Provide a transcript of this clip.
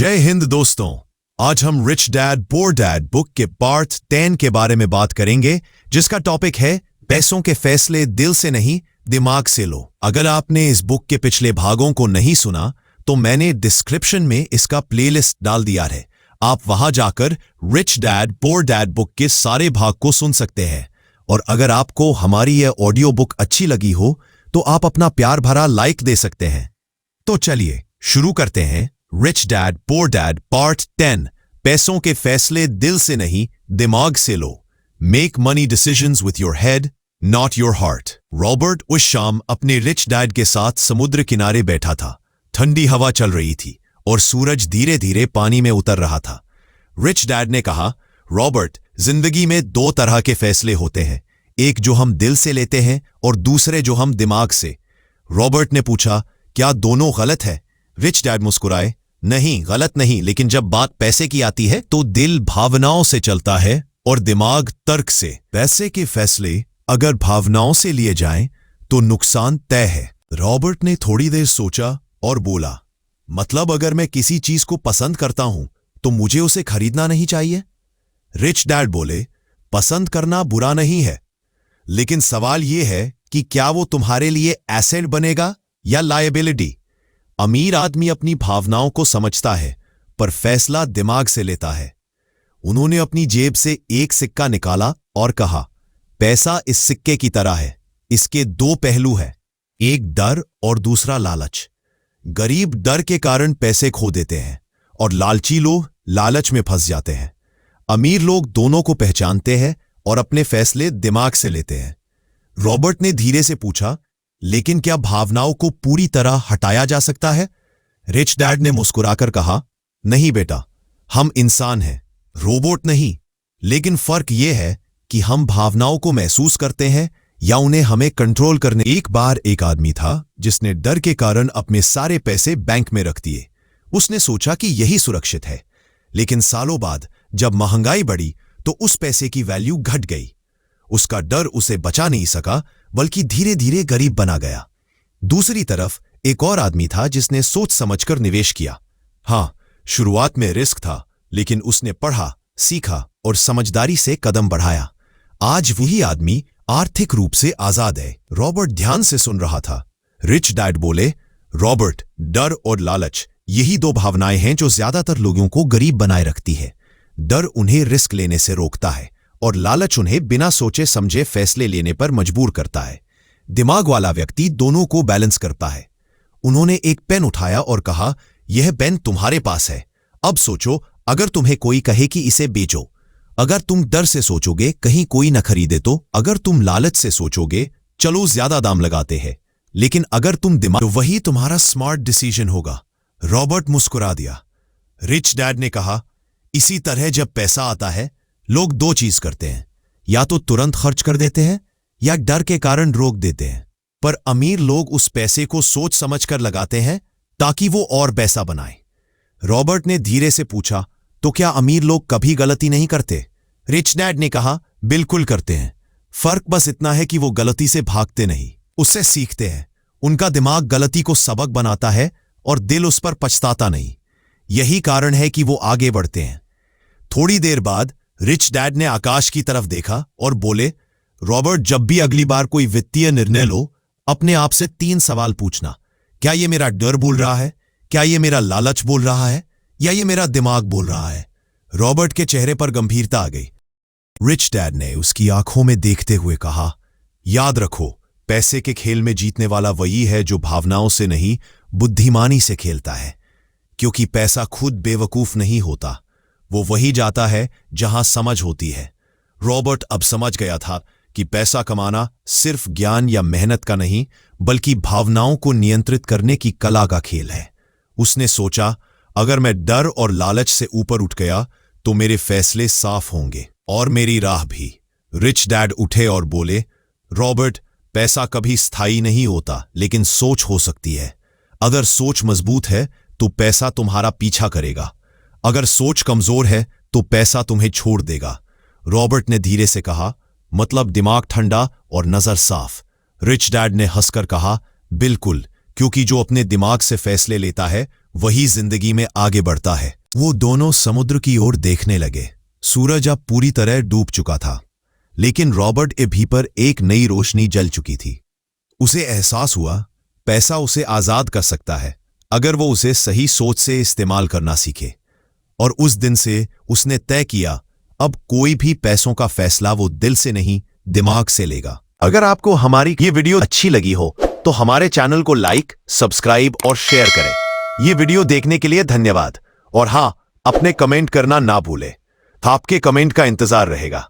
जय हिंद दोस्तों। आज हम rich dad poor dad book के पार्ट 10 के बारे में बात करेंगे, जिसका टॉपिक है पैसों के फैसले दिल से नहीं दिमाग से लो। अगर आपने इस बुक के पिछले भागों को नहीं सुना तो मैंने डिस्क्रिप्शन में इसका प्लेलिस्ट डाल दिया है। आप वहां जाकर rich dad poor dad book के सारे भाग को सुन सकते हैं। और अगर आपको हमारी यह ऑडियो बुक अच्छी लगी हो तो आप अपना प्यार भरा लाइक दे सकते हैं। तो चलिए शुरू करते हैं। Rich dad poor dad part 10, पैसों के फैसले दिल से नहीं दिमाग से लो। Make money decisions with your head not your heart. Robert उस शाम अपने रिच डैड के साथ समुद्र किनारे बैठा था। ठंडी हवा चल रही थी और सूरज धीरे धीरे पानी में उतर रहा था। रिच डैड ने कहा, रॉबर्ट, जिंदगी में दो तरह के फैसले होते हैं, एक जो हम दिल से लेते हैं और दूसरे जो हम दिमाग से। रॉबर्ट ने पूछा, क्या दोनों गलत है? रिच डैड मुस्कुराए, नहीं, गलत नहीं, लेकिन जब बात पैसे की आती है तो दिल भावनाओं से चलता है और दिमाग तर्क से। पैसे के फैसले अगर भावनाओं से लिए जाएं तो नुकसान तय है। रॉबर्ट ने थोड़ी देर सोचा और बोला, मतलब अगर मैं किसी चीज को पसंद करता हूं तो मुझे उसे खरीदना नहीं चाहिए? रिच डैड बोले, पसंद करना बुरा नहीं है, लेकिन सवाल यह है कि क्या वो तुम्हारे लिए एसेट बनेगा या लायबिलिटी। अमीर आदमी अपनी भावनाओं को समझता है पर फैसला दिमाग से लेता है। उन्होंने अपनी जेब से एक सिक्का निकाला और कहा, पैसा इस सिक्के की तरह है, इसके दो पहलू हैं, एक डर और दूसरा लालच। गरीब डर के कारण पैसे खो देते हैं और लालची लोग लालच में फंस जाते हैं। अमीर लोग दोनों को पहचानते हैं और अपने फैसले दिमाग से लेते हैं। रॉबर्ट ने धीरे से पूछा, लेकिन क्या भावनाओं को पूरी तरह हटाया जा सकता है? रिच डैड ने मुस्कुराकर कहा, नहीं बेटा, हम इंसान हैं, रोबोट नहीं। लेकिन फर्क यह है कि हम भावनाओं को महसूस करते हैं या उन्हें हमें कंट्रोल करने। एक बार एक आदमी था जिसने डर के कारण अपने सारे पैसे बैंक में रख दिए। उसने सोचा कि यही सुरक्षित है, लेकिन सालों बाद जब महंगाई बढ़ी तो उस पैसे की वैल्यू घट गई। उसका डर उसे बचा नहीं सका, बल्कि धीरे धीरे गरीब बना गया। दूसरी तरफ एक और आदमी था जिसने सोच समझकर निवेश किया। हाँ, शुरुआत में रिस्क था, लेकिन उसने पढ़ा, सीखा और समझदारी से कदम बढ़ाया। आज वही आदमी आर्थिक रूप से आजाद है। रॉबर्ट ध्यान से सुन रहा था। रिच डैड बोले, रॉबर्ट, डर और लालच यही दो भावनाएं हैं जो ज्यादातर लोगों को गरीब बनाए रखती है। डर उन्हें रिस्क लेने से रोकता है और लालच उन्हें बिना सोचे समझे फैसले लेने पर मजबूर करता है। दिमाग वाला व्यक्ति दोनों को बैलेंस करता है। उन्होंने एक पेन उठाया और कहा, यह पेन तुम्हारे पास है, अब सोचो, अगर तुम्हें कोई कहे कि इसे बेचो, अगर तुम डर से सोचोगे कहीं कोई न खरीदे तो, अगर तुम लालच से सोचोगे चलो ज्यादा दाम लगाते हैं, लेकिन अगर तुम दिमाग, तो वही तुम्हारा स्मार्ट डिसीजन होगा। रॉबर्ट मुस्कुरा दिया। रिच डैड ने कहा, इसी तरह जब पैसा आता है लोग दो चीज करते हैं, या तो तुरंत खर्च कर देते हैं या डर के कारण रोक देते हैं। पर अमीर लोग उस पैसे को सोच समझकर लगाते हैं ताकि वो और पैसा बनाए। रॉबर्ट ने धीरे से पूछा, तो क्या अमीर लोग कभी गलती नहीं करते? रिच डैड ने कहा, बिल्कुल करते हैं। फर्क बस इतना है कि वो गलती से भागते नहीं, उससे सीखते हैं। उनका दिमाग गलती को सबक बनाता है और दिल उस पर पछताता नहीं। यही कारण है कि वो आगे बढ़ते हैं। थोड़ी देर बाद रिच डैड ने आकाश की तरफ देखा और बोले, रॉबर्ट, जब भी अगली बार कोई वित्तीय निर्णय लो, अपने आप से 3 सवाल पूछना। क्या ये मेरा डर बोल रहा है, क्या ये मेरा लालच बोल रहा है, या ये मेरा दिमाग बोल रहा है? रॉबर्ट के चेहरे पर गंभीरता आ गई। रिच डैड ने उसकी आंखों में देखते हुए कहा, याद रखो, पैसे के खेल में जीतने वाला वही है जो भावनाओं से नहीं बुद्धिमानी से खेलता है। क्योंकि पैसा खुद बेवकूफ नहीं होता, वो वही जाता है जहां समझ होती है। रॉबर्ट अब समझ गया था कि पैसा कमाना सिर्फ ज्ञान या मेहनत का नहीं, बल्कि भावनाओं को नियंत्रित करने की कला का खेल है। उसने सोचा, अगर मैं डर और लालच से ऊपर उठ गया तो मेरे फैसले साफ होंगे और मेरी राह भी। रिच डैड उठे और बोले, रॉबर्ट, पैसा कभी स्थायी नहीं होता, लेकिन सोच हो सकती है। अगर सोच मजबूत है तो पैसा तुम्हारा पीछा करेगा, अगर सोच कमजोर है तो पैसा तुम्हें छोड़ देगा। रॉबर्ट ने धीरे से कहा, मतलब दिमाग ठंडा और नजर साफ। रिच डैड ने हंसकर कहा, बिल्कुल, क्योंकि जो अपने दिमाग से फैसले लेता है वही जिंदगी में आगे बढ़ता है। वो दोनों समुद्र की ओर देखने लगे। सूरज अब पूरी तरह डूब चुका था, लेकिन रॉबर्ट के भी पर एक नई रोशनी जल चुकी थी। उसे एहसास हुआ, पैसा उसे आजाद कर सकता है अगर वो उसे सही सोच से इस्तेमाल करना सीखे। और उस दिन से उसने तय किया, अब कोई भी पैसों का फैसला वो दिल से नहीं, दिमाग से लेगा। अगर आपको हमारी ये वीडियो अच्छी लगी हो तो हमारे चैनल को लाइक, सब्सक्राइब और शेयर करें। ये वीडियो देखने के लिए धन्यवाद। और हाँ, अपने कमेंट करना ना भूलें। आपके कमेंट का इंतजार रहेगा।